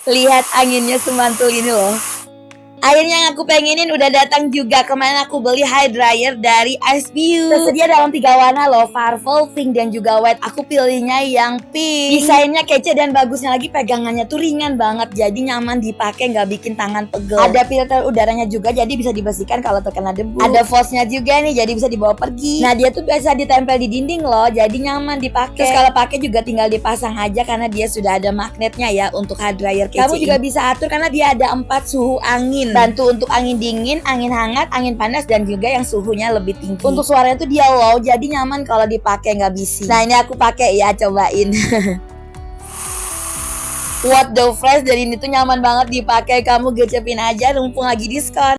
Lihat anginnya semantul ini loh. Airnya yang aku pengenin udah datang juga. Kemarin aku beli hair dryer dari Ice View. Tersedia dalam 3 warna loh, Farvel, pink, dan juga white. Aku pilihnya yang pink. Desainnya kece dan bagusnya lagi, pegangannya tuh ringan banget. Jadi nyaman dipakai, nggak bikin tangan pegel. Ada filter udaranya juga, jadi bisa dibersihkan kalau terkena debu. Ada fosnya juga nih, jadi bisa dibawa pergi. Nah dia tuh biasa ditempel di dinding loh, jadi nyaman dipakai. Terus kalau pakai juga tinggal dipasang aja karena dia sudah ada magnetnya ya untuk hair dryer kece. Kamu juga bisa atur karena dia ada 4 suhu angin. Bantu untuk angin dingin, angin hangat, angin panas, dan juga yang suhunya lebih tinggi. Untuk suaranya tuh dia low, jadi nyaman kalau dipakai, nggak bising. Nah ini aku pakai ya, cobain. What the fresh, dari ini tuh nyaman banget dipakai. Kamu gecepin aja, mumpung lagi diskon.